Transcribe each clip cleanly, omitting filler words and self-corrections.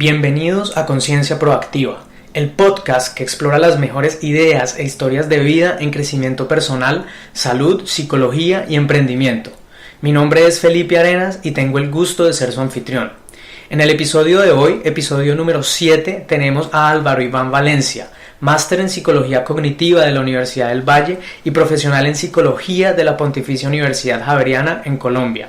Bienvenidos a Conciencia Proactiva, el podcast que explora las mejores ideas e historias de vida en crecimiento personal, salud, psicología y emprendimiento. Mi nombre es Felipe Arenas y tengo el gusto de ser su anfitrión. En el episodio de hoy, episodio número 7, tenemos a Álvaro Iván Valencia, máster en Psicología Cognitiva de la Universidad del Valle y profesional en Psicología de la Pontificia Universidad Javeriana en Colombia.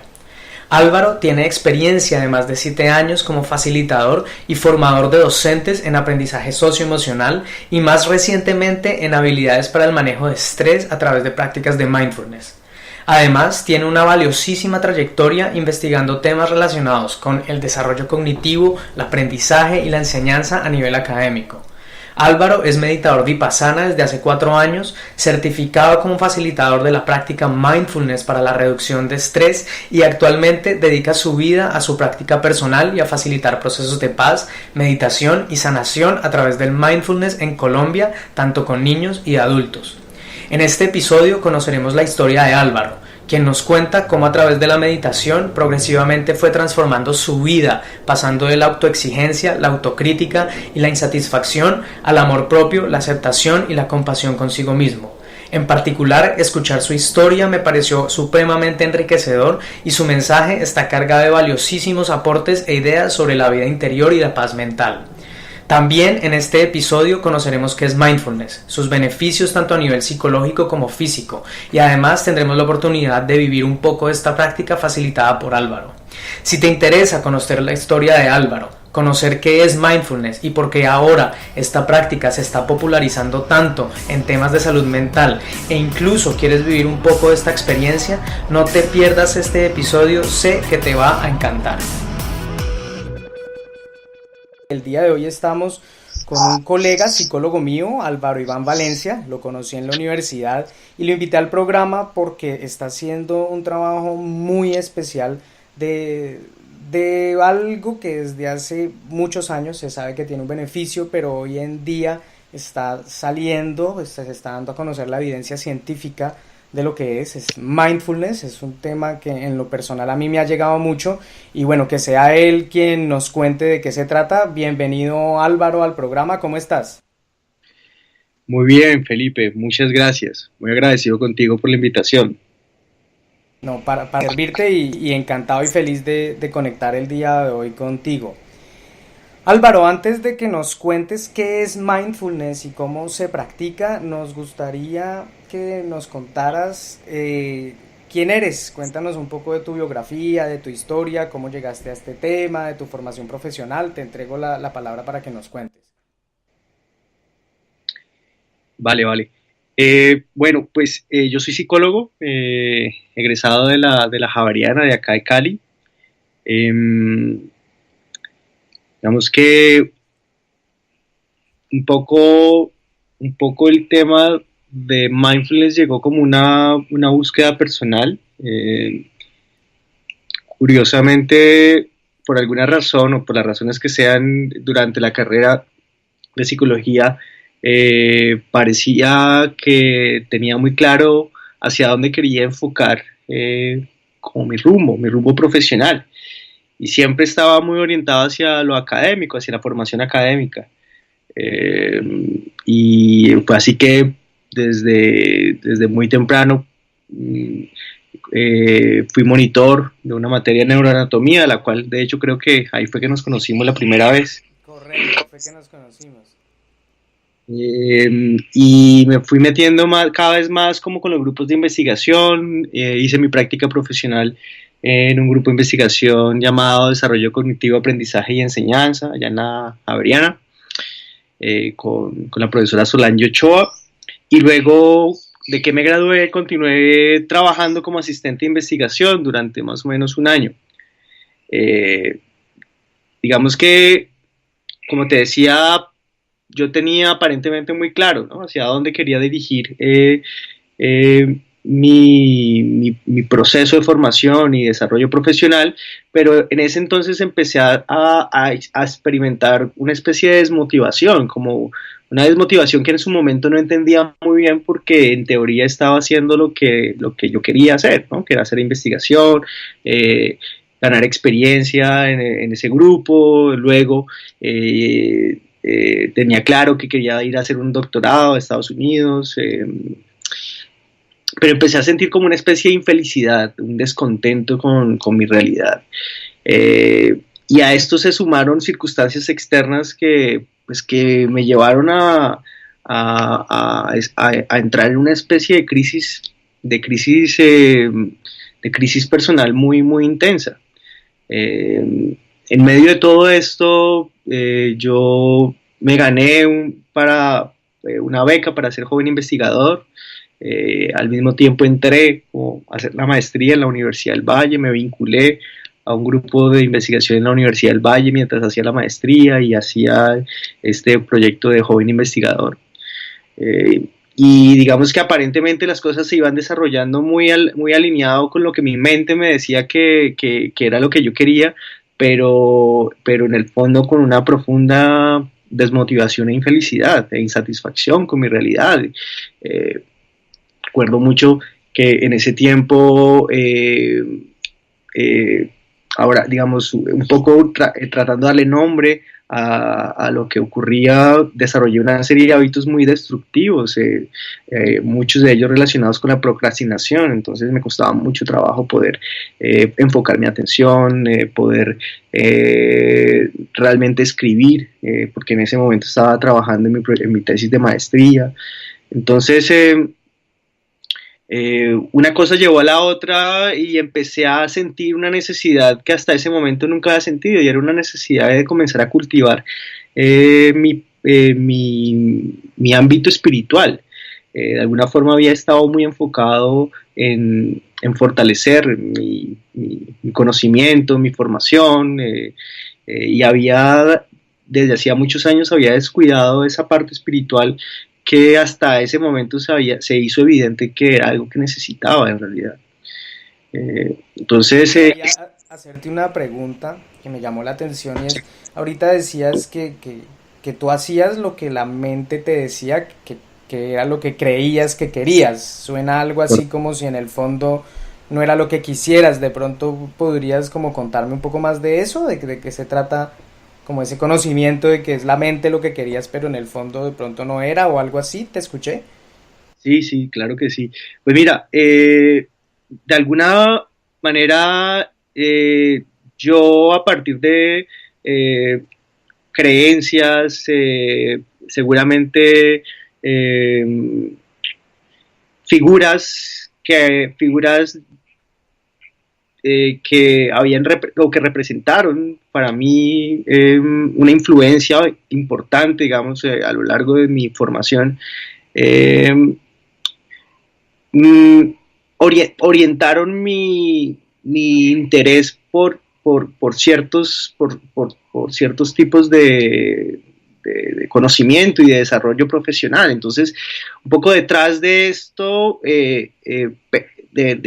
Álvaro tiene experiencia de más de 7 años como facilitador y formador de docentes en aprendizaje socioemocional y más recientemente en habilidades para el manejo de estrés a través de prácticas de mindfulness. Además, tiene una valiosísima trayectoria investigando temas relacionados con el desarrollo cognitivo, el aprendizaje y la enseñanza a nivel académico. Álvaro es meditador vipassana desde hace 4 años, certificado como facilitador de la práctica mindfulness para la reducción de estrés y actualmente dedica su vida a su práctica personal y a facilitar procesos de paz, meditación y sanación a través del mindfulness en Colombia, tanto con niños y adultos. En este episodio conoceremos la historia de Álvaro, quien nos cuenta cómo a través de la meditación progresivamente fue transformando su vida, pasando de la autoexigencia, la autocrítica y la insatisfacción al amor propio, la aceptación y la compasión consigo mismo. En particular, escuchar su historia me pareció supremamente enriquecedor y su mensaje está cargado de valiosísimos aportes e ideas sobre la vida interior y la paz mental. También en este episodio conoceremos qué es mindfulness, sus beneficios tanto a nivel psicológico como físico, y además tendremos la oportunidad de vivir un poco de esta práctica facilitada por Álvaro. Si te interesa conocer la historia de Álvaro, conocer qué es mindfulness y por qué ahora esta práctica se está popularizando tanto en temas de salud mental e incluso quieres vivir un poco de esta experiencia, no te pierdas este episodio, sé que te va a encantar. El día de hoy estamos con un colega psicólogo mío, Álvaro Iván Valencia. Lo conocí en la universidad y lo invité al programa porque está haciendo un trabajo muy especial de algo que desde hace muchos años se sabe que tiene un beneficio, pero hoy en día está saliendo, se está dando a conocer la evidencia científica de lo que es mindfulness. Es un tema que en lo personal a mí me ha llegado mucho y bueno, que sea él quien nos cuente de qué se trata. Bienvenido Álvaro al programa, ¿cómo estás? Muy bien, Felipe, muchas gracias, muy agradecido contigo por la invitación. No, para servirte y encantado y feliz de conectar el día de hoy contigo. Álvaro, antes de que nos cuentes qué es mindfulness y cómo se practica, nos gustaría que nos contaras quién eres. Cuéntanos un poco de tu biografía, de tu historia, cómo llegaste a este tema, de tu formación profesional. Te entrego la palabra para que nos cuentes. Vale. Bueno, pues yo soy psicólogo, egresado de la Javeriana de acá de Cali. Digamos que un poco el tema de mindfulness llegó como una búsqueda personal. Curiosamente, por alguna razón o por las razones que sean, durante la carrera de psicología, parecía que tenía muy claro hacia dónde quería enfocar como mi rumbo profesional. Y siempre estaba muy orientado hacia lo académico, hacia la formación académica. Y fue así que desde muy temprano fui monitor de una materia de neuroanatomía, la cual de hecho creo que ahí fue que nos conocimos la primera vez. Correcto, fue que nos conocimos. Y me fui metiendo cada vez más como con los grupos de investigación. Hice mi práctica profesional en un grupo de investigación llamado Desarrollo Cognitivo, Aprendizaje y Enseñanza, allá en la Javeriana, con la profesora Solange Ochoa. Y luego de que me gradué, continué trabajando como asistente de investigación durante más o menos un año. Digamos que, como te decía, yo tenía aparentemente muy claro, ¿no?, hacia dónde quería dirigir mi proceso de formación y desarrollo profesional, pero en ese entonces empecé a experimentar una especie de desmotivación, como una desmotivación que en su momento no entendía muy bien porque en teoría estaba haciendo lo que yo quería hacer, ¿no?, que era hacer investigación, ganar experiencia en ese grupo. Luego tenía claro que quería ir a hacer un doctorado a Estados Unidos, pero empecé a sentir como una especie de infelicidad, un descontento con mi realidad. Y a esto se sumaron circunstancias externas que me llevaron a entrar en una especie de crisis personal muy, muy intensa. En medio de todo esto, yo me gané una beca para ser joven investigador. Al mismo tiempo entré a hacer la maestría en la Universidad del Valle, me vinculé a un grupo de investigación en la Universidad del Valle mientras hacía la maestría y hacía este proyecto de joven investigador. Y digamos que aparentemente las cosas se iban desarrollando muy alineado con lo que mi mente me decía que era lo que yo quería, pero en el fondo con una profunda desmotivación e infelicidad e insatisfacción con mi realidad. Recuerdo mucho que en ese tiempo, ahora digamos, un poco tratando de darle nombre a lo que ocurría, desarrollé una serie de hábitos muy destructivos, muchos de ellos relacionados con la procrastinación. Entonces me costaba mucho trabajo poder enfocar mi atención, poder realmente escribir, porque en ese momento estaba trabajando en mi tesis de maestría. Entonces una cosa llevó a la otra y empecé a sentir una necesidad que hasta ese momento nunca había sentido, y era una necesidad de comenzar a cultivar mi ámbito espiritual. De alguna forma había estado muy enfocado en fortalecer mi conocimiento, mi formación, y desde hacía muchos años había descuidado esa parte espiritual, que hasta ese momento se hizo evidente que era algo que necesitaba en realidad. Entonces... Quería hacerte una pregunta que me llamó la atención, y es, ahorita decías que tú hacías lo que la mente te decía que era lo que creías que querías. Suena algo así como si en el fondo no era lo que quisieras. De pronto podrías como contarme un poco más de eso, de qué se trata, como ese conocimiento de que es la mente lo que querías, pero en el fondo de pronto no era, o algo así. ¿Te escuché? Sí, claro que sí. Pues mira, de alguna manera yo, a partir de creencias, seguramente figuras que o que representaron para mí una influencia importante, digamos, a lo largo de mi formación, eh, orientaron mi interés por ciertos tipos de conocimiento y de desarrollo profesional. Entonces, un poco detrás de esto, de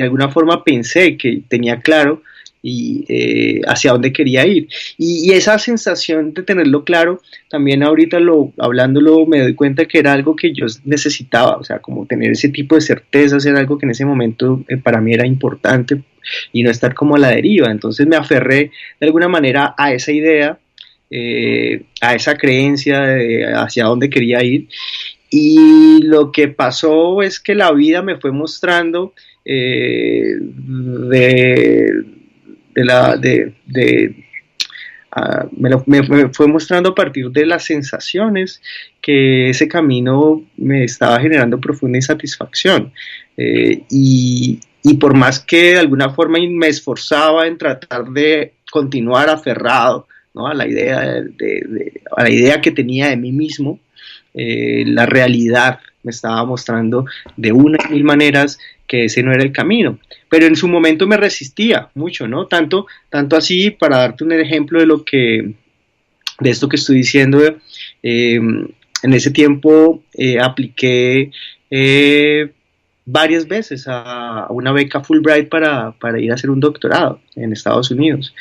alguna forma pensé que tenía claro hacia dónde quería ir. Y esa sensación de tenerlo claro, también ahorita hablándolo me doy cuenta que era algo que yo necesitaba, o sea, como tener ese tipo de certezas era algo que en ese momento para mí era importante, y no estar como a la deriva. Entonces me aferré de alguna manera a esa idea, a esa creencia de hacia dónde quería ir. Y lo que pasó es que la vida me fue mostrando me fue mostrando a partir de las sensaciones que ese camino me estaba generando profunda insatisfacción, y por más que de alguna forma me esforzaba en tratar de continuar aferrado, ¿no?, a la idea que tenía de mí mismo, la realidad me estaba mostrando de una y mil maneras que ese no era el camino. Pero en su momento me resistía mucho, ¿no? Tanto así, para darte un ejemplo de esto que estoy diciendo, en ese tiempo apliqué varias veces a una beca Fulbright para ir a hacer un doctorado en Estados Unidos,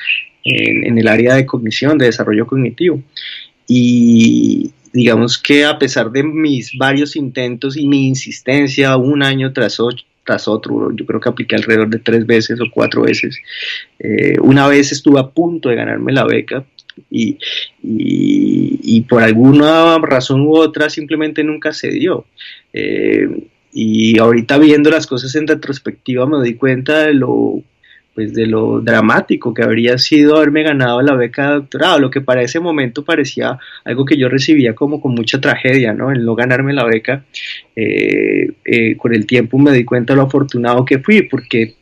en el área de cognición, de desarrollo cognitivo. Y digamos que a pesar de mis varios intentos y mi insistencia un año tras tras otro. Yo creo que apliqué alrededor de 3 veces o 4 veces. Una vez estuve a punto de ganarme la beca y por alguna razón u otra simplemente nunca se dio. Y ahorita viendo las cosas en retrospectiva me doy cuenta de lo dramático que habría sido haberme ganado la beca de doctorado, lo que para ese momento parecía algo que yo recibía como con mucha tragedia, ¿no? El no ganarme la beca. Con el tiempo me di cuenta de lo afortunado que fui, porque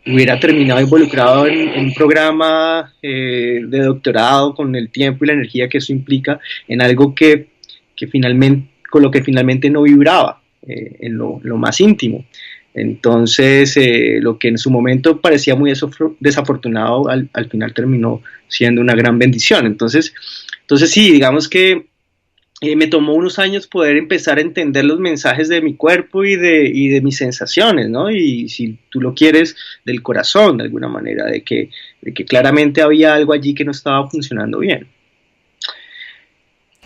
hubiera terminado involucrado en un programa de doctorado con el tiempo y la energía que eso implica, en algo con lo que finalmente no vibraba, en lo más íntimo. Entonces, lo que en su momento parecía muy desafortunado, al final terminó siendo una gran bendición. Entonces sí, digamos que me tomó unos años poder empezar a entender los mensajes de mi cuerpo y de mis sensaciones, ¿no? Y si tú lo quieres, del corazón, de alguna manera, de que claramente había algo allí que no estaba funcionando bien.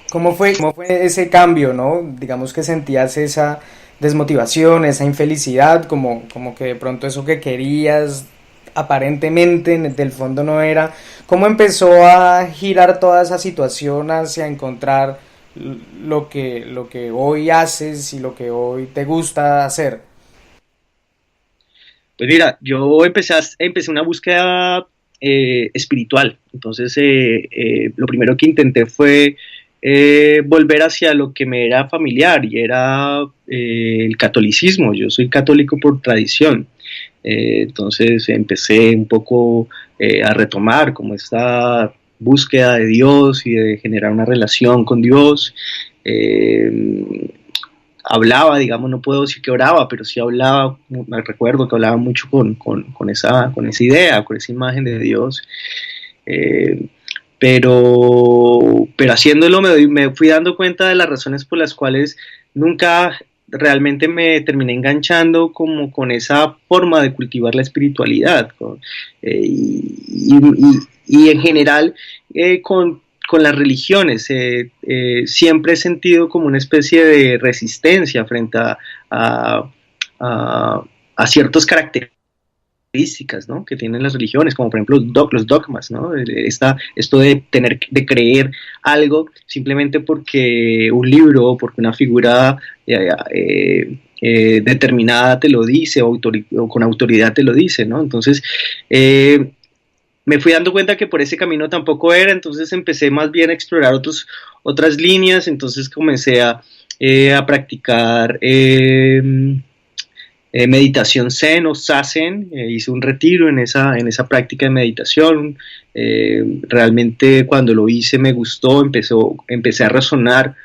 ¿Cómo fue ese cambio, no? Digamos que sentías esa desmotivación, esa infelicidad, como que de pronto eso que querías aparentemente del fondo no era. ¿Cómo empezó a girar toda esa situación hacia encontrar lo que hoy haces y lo que hoy te gusta hacer? Pues mira, yo empecé una búsqueda espiritual. Entonces, lo primero que intenté fue volver hacia lo que me era familiar, y era el catolicismo. Yo soy católico por tradición. Entonces empecé un poco a retomar como esta búsqueda de Dios y de generar una relación con Dios. Hablaba, digamos, no puedo decir que oraba, pero sí hablaba. Me recuerdo que hablaba mucho con esa idea, con esa imagen de Dios. Pero haciéndolo me fui dando cuenta de las razones por las cuales nunca realmente me terminé enganchando como con esa forma de cultivar la espiritualidad, y en general con las religiones. Siempre he sentido como una especie de resistencia frente a ciertos caracteres, ¿no?, que tienen las religiones, como por ejemplo los dogmas, ¿no? Esto de creer algo simplemente porque un libro o porque una figura determinada te lo dice, o con autoridad te lo dice, ¿no? Entonces me fui dando cuenta que por ese camino tampoco era. Entonces empecé más bien a explorar otras líneas. Entonces comencé a practicar meditación zen o zazen. Hice un retiro en esa práctica de meditación. Realmente cuando lo hice me gustó. Empecé a resonar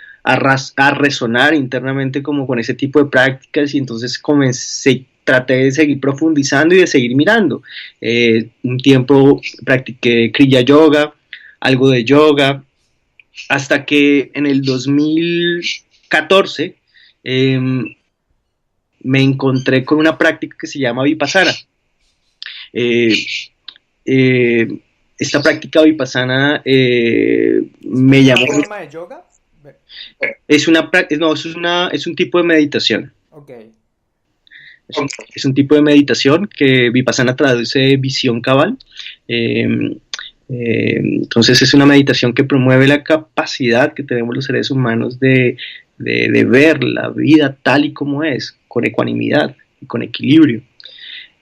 internamente como con ese tipo de prácticas, y entonces traté de seguir profundizando y de seguir mirando. Un tiempo practiqué Kriya Yoga, algo de yoga, hasta que en el 2014 me encontré con una práctica que se llama Vipassana. Esta práctica Vipassana me llamó. ¿Es una forma de yoga? Es un tipo de meditación. Okay. Es un tipo de meditación que Vipassana traduce visión cabal. Entonces es una meditación que promueve la capacidad que tenemos los seres humanos de ver la vida tal y como es, con ecuanimidad y con equilibrio.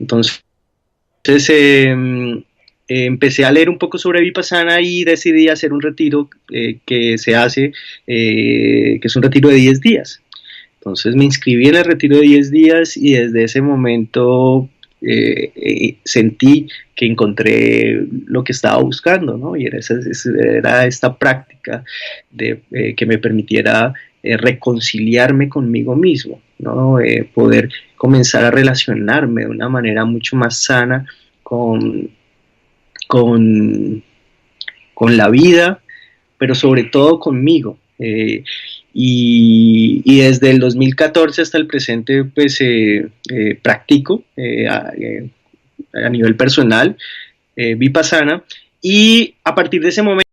Entonces empecé a leer un poco sobre Vipassana y decidí hacer un retiro que es un retiro de 10 días. Entonces me inscribí en el retiro de 10 días y desde ese momento sentí que encontré lo que estaba buscando, ¿no? Y era esta práctica que me permitiera reconciliarme conmigo mismo, ¿no? Poder comenzar a relacionarme de una manera mucho más sana con la vida, pero sobre todo conmigo. Y desde el 2014 hasta el presente, pues practico a nivel personal Vipassana, y a partir de ese momento